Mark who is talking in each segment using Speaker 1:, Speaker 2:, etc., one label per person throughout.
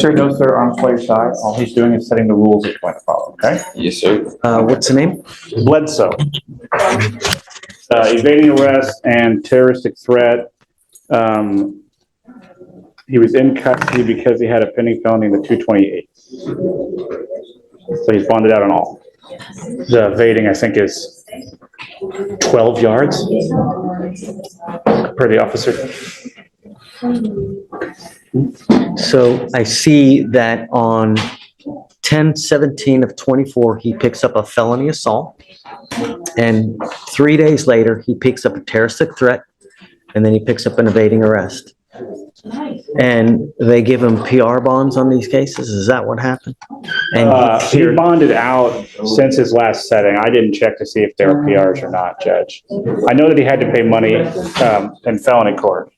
Speaker 1: Sir, no, sir, on play side. All he's doing is setting the rules he's going to follow, okay?
Speaker 2: Yes, sir.
Speaker 3: What's the name?
Speaker 1: Bledsoe. Evading arrest and terroristic threat. He was in custody because he had a pending felony in the 228. So he's bonded out on all. The evading, I think, is 12 yards per the officer.
Speaker 3: So I see that on 10/17 of 24, he picks up a felony assault. And 3 days later, he picks up a terroristic threat, and then he picks up an evading arrest. And they give him PR bonds on these cases? Is that what happened? And
Speaker 1: He bonded out since his last setting. I didn't check to see if they were PRs or not, Judge. I know that he had to pay money in felony court.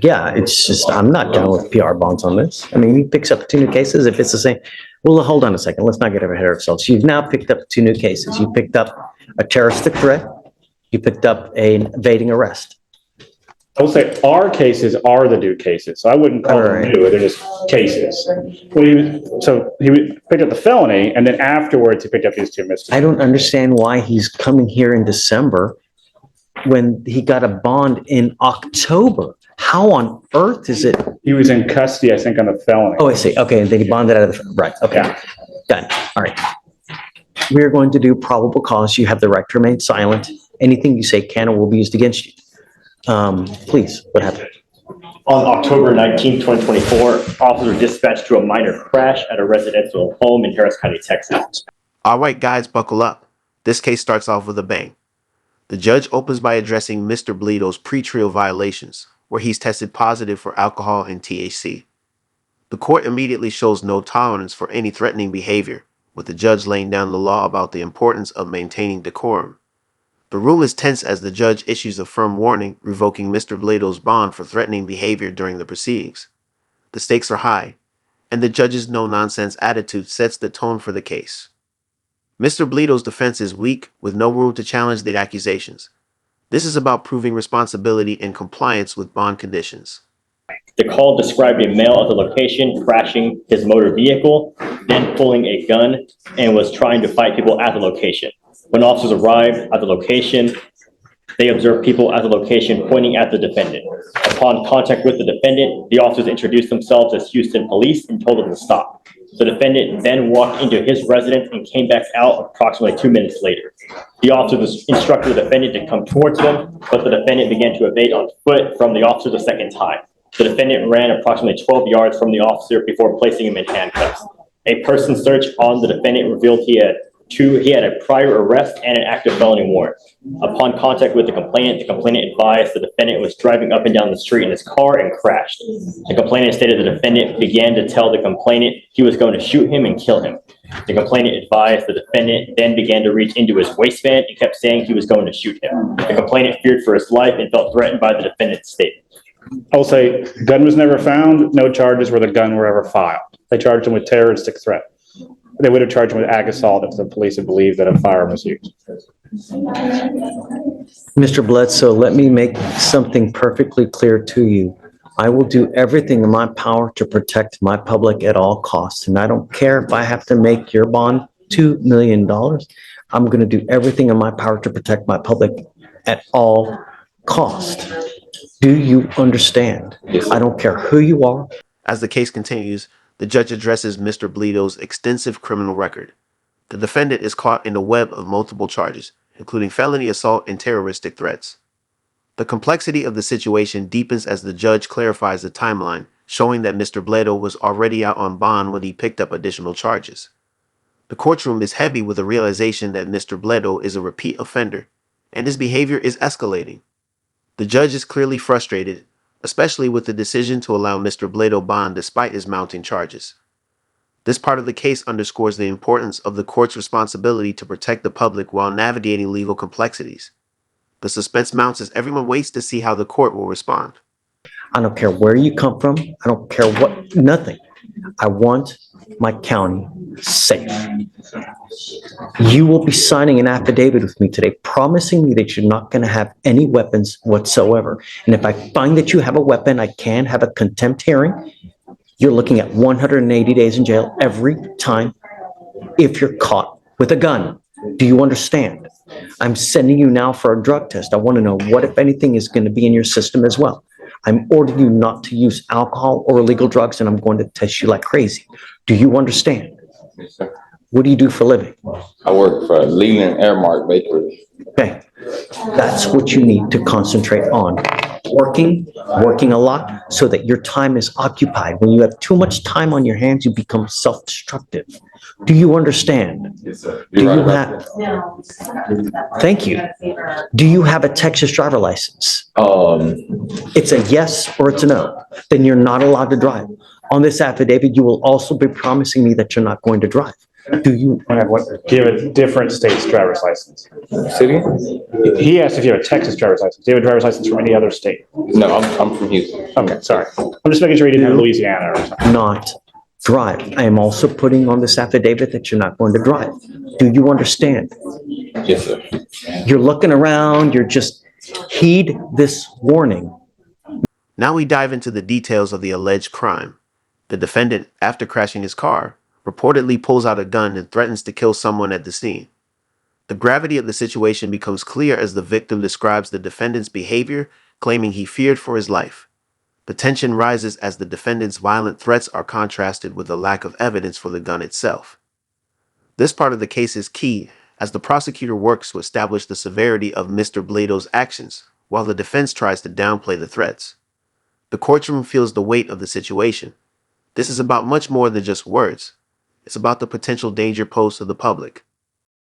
Speaker 3: yeah, it's just, I'm not going with PR bonds on this. I mean, he picks up 2 new cases if it's the same. Well, hold on a second. Let's not get ahead of ourselves. You've now picked up 2 new cases. You picked up a terroristic threat. You picked up an evading arrest.
Speaker 1: I will say our cases are the new cases, so I wouldn't call them new, they're just cases. Well, he picked up the felony, and then afterwards he picked up these 2 misdemeanors.
Speaker 3: I don't understand why he's coming here in December when he got a bond in October. How on earth is it?
Speaker 1: He was in custody, I think, on the felony.
Speaker 3: Oh, I see. Okay, and then he bonded out of the, right, okay.
Speaker 1: Yeah.
Speaker 3: Done. All right. We're going to do probable cause. You have the right to remain silent. Anything you say can or will be used against you. Please, what happened?
Speaker 4: On October 19, 2024, officers dispatched to a minor crash at a residential home in Harris County, Texas.
Speaker 5: All right, guys, buckle up. This case starts off with a bang. The judge opens by addressing Mr. Bledo's pre-trial violations, where he's tested positive for alcohol and THC. The court immediately shows no tolerance for any threatening behavior, with the judge laying down the law about the importance of maintaining decorum. The room is tense as the judge issues a firm warning revoking Mr. Bledo's bond for threatening behavior during the proceedings. The stakes are high, and the judge's no-nonsense attitude sets the tone for the case. Mr. Bledo's defense is weak, with no room to challenge the accusations. This is about proving responsibility and compliance with bond conditions.
Speaker 4: The call described a male at the location crashing his motor vehicle, then pulling a gun, and was trying to fight people at the location. When officers arrived at the location, they observed people at the location pointing at the defendant. Upon contact with the defendant, the officers introduced themselves as Houston police and told them to stop. The defendant then walked into his residence and came back out approximately 2 minutes later. The officers instructed the defendant to come towards them, but the defendant began to evade on foot from the officer the second time. The defendant ran approximately 12 yards from the officer before placing him in handcuffs. A person search on the defendant revealed he had a prior arrest and an active felony warrant. Upon contact with the complainant advised the defendant was driving up and down the street in his car and crashed. The complainant stated the defendant began to tell the complainant he was going to shoot him and kill him. The complainant advised the defendant then began to reach into his waistband and kept saying he was going to shoot him. The complainant feared for his life and felt threatened by the defendant's statement.
Speaker 1: I will say, gun was never found, no charges where the gun were ever filed. They charged him with terroristic threat. They would have charged him with ag assault if the police had believed that a firearm was used.
Speaker 3: Mr. Bledsoe, let me make something perfectly clear to you. I will do everything in my power to protect my public at all costs. And I don't care if I have to make your bond $2 million. I'm going to do everything in my power to protect my public at all costs. Do you understand?
Speaker 2: Yes,
Speaker 3: I don't care who you are.
Speaker 5: As the case continues, the judge addresses Mr. Bledo's extensive criminal record. The defendant is caught in a web of multiple charges, including felony assault and terroristic threats. The complexity of the situation deepens as the judge clarifies the timeline, showing that Mr. Bledo was already out on bond when he picked up additional charges. The courtroom is heavy with the realization that Mr. Bledo is a repeat offender, and his behavior is escalating. The judge is clearly frustrated, especially with the decision to allow Mr. Bledo bond despite his mounting charges. This part of the case underscores the importance of the court's responsibility to protect the public while navigating legal complexities. The suspense mounts as everyone waits to see how the court will respond.
Speaker 3: I don't care where you come from. I don't care what, nothing. I want my county safe. You will be signing an affidavit with me today, promising me that you're not going to have any weapons whatsoever. And if I find that you have a weapon, I can have a contempt hearing. You're looking at 180 days in jail every time if you're caught with a gun. Do you understand? I'm sending you now for a drug test. I want to know what, if anything, is going to be in your system as well. I'm ordering you not to use alcohol or illegal drugs, and I'm going to test you like crazy. Do you understand?
Speaker 2: Yes, sir.
Speaker 3: What do you do for a living?
Speaker 2: I work for Leland Airmark Bakery.
Speaker 3: Okay, that's what you need to concentrate on. Working a lot so that your time is occupied. When you have too much time on your hands, you become self-destructive. Do you understand?
Speaker 2: Yes, sir.
Speaker 3: Do
Speaker 2: You're
Speaker 3: you
Speaker 2: right about
Speaker 3: have, thank you. Do you have a Texas driver license?
Speaker 2: that.
Speaker 3: It's a yes or it's a no. Then you're not allowed to drive. On this affidavit, you will also be promising me that you're not going to drive. Do you?
Speaker 1: Do you have a different state's driver's license?
Speaker 2: City?
Speaker 1: He asked if you have a Texas driver's license. Do you have a driver's license from any other state?
Speaker 2: No, I'm from Houston.
Speaker 1: Okay, sorry. I'm just making sure you didn't have Louisiana or something.
Speaker 3: Not drive. I am also putting on this affidavit that you're not going to drive. Do you understand?
Speaker 2: Yes, sir.
Speaker 3: You're looking around, you're just heed this warning.
Speaker 5: Now we dive into the details of the alleged crime. The defendant, after crashing his car, reportedly pulls out a gun and threatens to kill someone at the scene. The gravity of the situation becomes clear as the victim describes the defendant's behavior, claiming he feared for his life. The tension rises as the defendant's violent threats are contrasted with the lack of evidence for the gun itself. This part of the case is key as the prosecutor works to establish the severity of Mr. Blado's actions, while the defense tries to downplay the threats. The courtroom feels the weight of the situation. This is about much more than just words. It's about the potential danger posed to the public.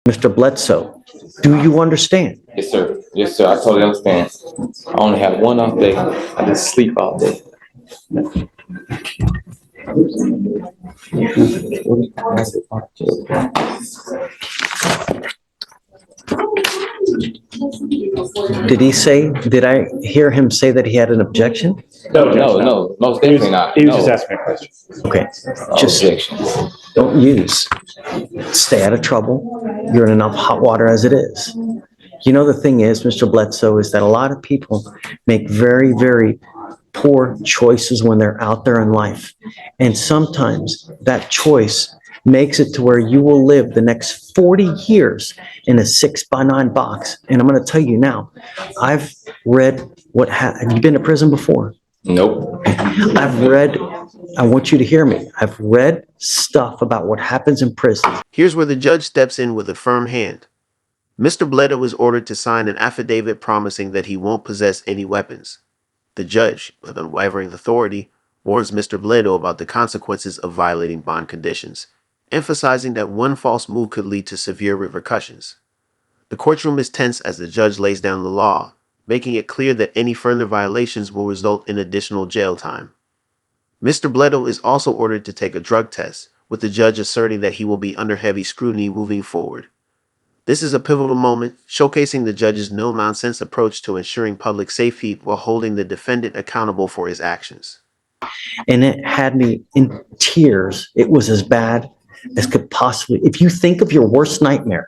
Speaker 3: Mr. Bledsoe, do you understand?
Speaker 2: Yes, sir. Yes, sir. I totally understand. I only have one off day. I just sleep all day.
Speaker 3: Did I hear him say that he had an objection?
Speaker 2: No, most
Speaker 1: He was,
Speaker 2: definitely not.
Speaker 1: he was just
Speaker 2: No.
Speaker 1: asking me a question.
Speaker 3: Okay,
Speaker 2: No
Speaker 3: just
Speaker 2: objections.
Speaker 3: don't use. Stay out of trouble. You're in enough hot water as it is. You know, the thing is, Mr. Bledsoe, is that a lot of people make very, very poor choices when they're out there in life. And sometimes that choice makes it to where you will live the next 40 years in a 6x9 box. And I'm going to tell you now, I've read have you been to prison before?
Speaker 2: Nope.
Speaker 3: I want you to hear me. I've read stuff about what happens in prison.
Speaker 5: Here's where the judge steps in with a firm hand. Mr. Bledo is ordered to sign an affidavit promising that he won't possess any weapons. The judge, with unwavering authority, warns Mr. Bledo about the consequences of violating bond conditions, emphasizing that one false move could lead to severe repercussions. The courtroom is tense as the judge lays down the law, making it clear that any further violations will result in additional jail time. Mr. Bledo is also ordered to take a drug test, with the judge asserting that he will be under heavy scrutiny moving forward. This is a pivotal moment, showcasing the judge's no-nonsense approach to ensuring public safety while holding the defendant accountable for his actions.
Speaker 3: And it had me in tears. It was as bad as could possibly. If you think of your worst nightmare,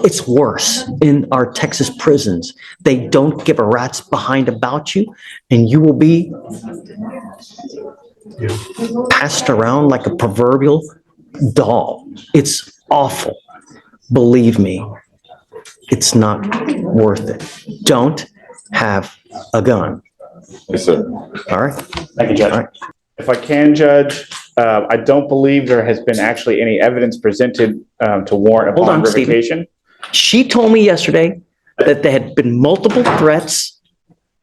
Speaker 3: it's worse in our Texas prisons. They don't give a rat's behind about you, and you will be passed around like a proverbial doll. It's awful. Believe me, it's not worth it. Don't have a gun.
Speaker 2: Yes, sir.
Speaker 3: All right?
Speaker 1: Thank you, Judge.
Speaker 3: All right.
Speaker 1: If I can, Judge, I don't believe there has been actually any evidence presented to warrant a
Speaker 3: Hold on,
Speaker 1: bond
Speaker 3: Stephen.
Speaker 1: revocation.
Speaker 3: She told me yesterday that there had been multiple threats.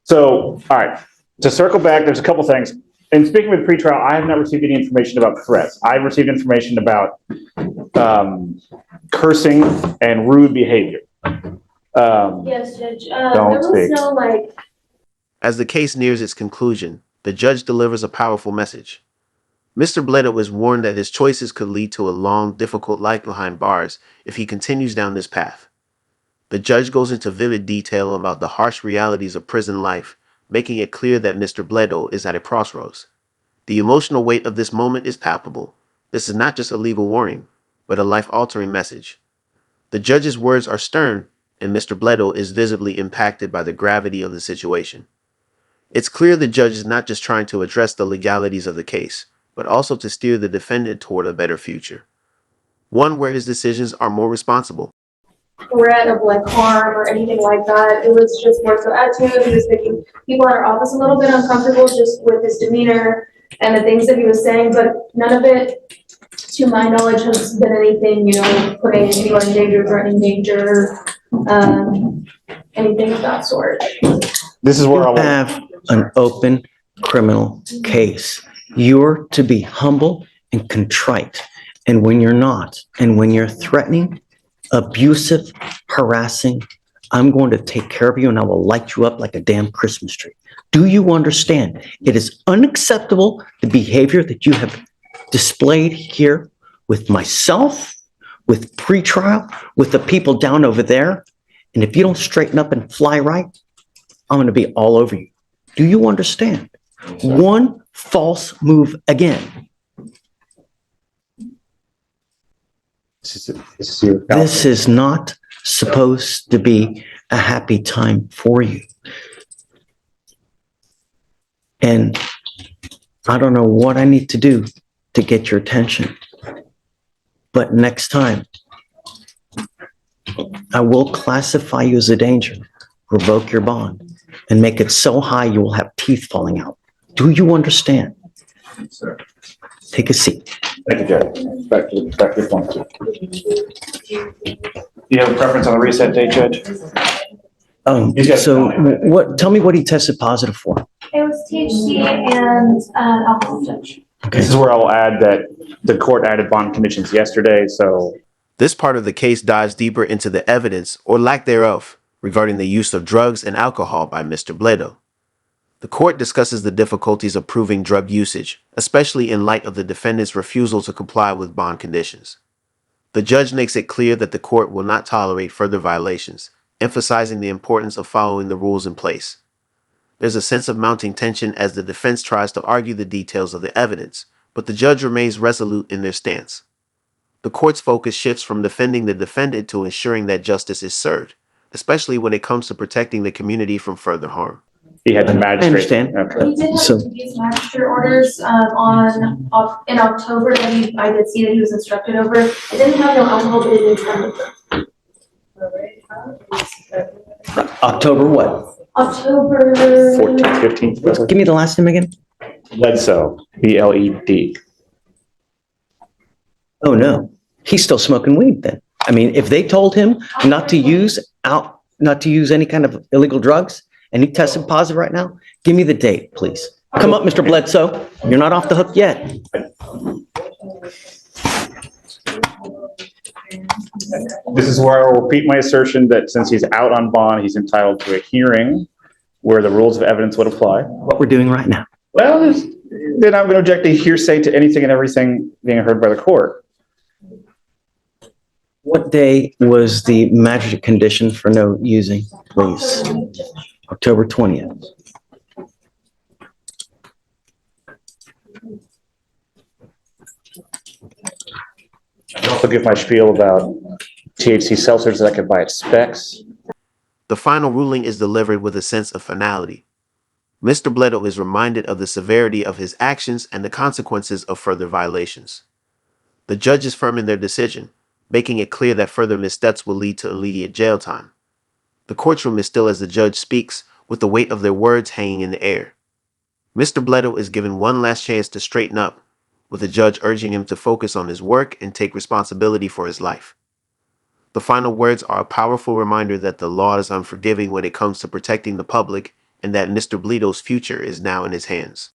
Speaker 1: So, all right, to circle back, there's a couple things. In speaking with pretrial, I have not received any information about threats. I've received information about cursing and rude behavior.
Speaker 6: Yes, Judge. There
Speaker 1: Don't
Speaker 6: was
Speaker 1: speak.
Speaker 6: no
Speaker 5: As the case nears its conclusion, the judge delivers a powerful message. Mr. Bledo is warned that his choices could lead to a long, difficult life behind bars if he continues down this path. The judge goes into vivid detail about the harsh realities of prison life, making it clear that Mr. Bledo is at a crossroads. The emotional weight of this moment is palpable. This is not just a legal warning, but a life-altering message. The judge's words are stern, and Mr. Bledo is visibly impacted by the gravity of the situation. It's clear the judge is not just trying to address the legalities of the case, but also to steer the defendant toward a better future, one where his decisions are more responsible.
Speaker 6: Threat of like harm or anything like that. It was just more so attitude. He was making people in our office a little bit uncomfortable just with his demeanor and the things that he was saying, but none of it, to my knowledge, has been anything, putting anyone in danger, threatening danger, anything of that sort.
Speaker 1: This is where I
Speaker 3: You
Speaker 1: want,
Speaker 3: have an open criminal case. You're to be humble and contrite. And when you're not, and when you're threatening, abusive, harassing, I'm going to take care of you and I will light you up like a damn Christmas tree. Do you understand? It is unacceptable, the behavior that you have displayed here with myself, with pretrial, with the people down over there. And if you don't straighten up and fly right, I'm going to be all over you. Do you understand? One false move again. This is not supposed to be a happy time for you. And I don't know what I need to do to get your attention. But next time, I will classify you as a danger, revoke your bond, and make it so high you will have teeth falling out. Do you understand?
Speaker 1: sir.
Speaker 3: Take a seat.
Speaker 1: Thank you, Judge. Back to the point. Do you have a preference on a reset date, Judge? He's got-
Speaker 3: So tell me what he tested positive for.
Speaker 6: It was THC and alcohol, Judge.
Speaker 1: This is where I will add that the court added bond conditions yesterday, so
Speaker 5: This part of the case dives deeper into the evidence, or lack thereof, regarding the use of drugs and alcohol by Mr. Bledo. The court discusses the difficulties of proving drug usage, especially in light of the defendant's refusal to comply with bond conditions. The judge makes it clear that the court will not tolerate further violations, emphasizing the importance of following the rules in place. There's a sense of mounting tension as the defense tries to argue the details of the evidence, but the judge remains resolute in their stance. The court's focus shifts from defending the defendant to ensuring that justice is served, especially when it comes to protecting the community from further harm.
Speaker 1: he had the magistrate.
Speaker 3: I understand.
Speaker 1: Okay.
Speaker 6: He did
Speaker 3: So-
Speaker 6: have these magistrate orders, in October, that I did see that he was instructed over. It didn't have no alcohol, but it did have liquor.
Speaker 3: October what?
Speaker 6: October.
Speaker 1: 14th, 15th.
Speaker 3: Give me the last name again.
Speaker 1: Bledsoe, BLED.
Speaker 3: Oh, no. He's still smoking weed then. I mean, if they told him not to use any kind of illegal drugs and he tested positive right now, give me the date, please. Come up, Mr. Bledsoe. You're not off the hook yet.
Speaker 1: This is where I will repeat my assertion that since he's out on bond, he's entitled to a hearing where the rules of evidence would apply.
Speaker 3: What we're doing right now.
Speaker 1: Well, then I'm going to object to hearsay to anything and everything being heard by the court.
Speaker 3: What day was the magistrate condition for no using, please? October 20th.
Speaker 1: I also give my spiel about THC seltzers that I could buy at Specs.
Speaker 5: The final ruling is delivered with a sense of finality. Mr. Bledo is reminded of the severity of his actions and the consequences of further violations. The judge is firm in their decision, making it clear that further missteps will lead to immediate jail time. The courtroom is still as the judge speaks, with the weight of their words hanging in the air. Mr. Bledo is given one last chance to straighten up, with the judge urging him to focus on his work and take responsibility for his life. The final words are a powerful reminder that the law is unforgiving when it comes to protecting the public and that Mr. Bledo's future is now in his hands.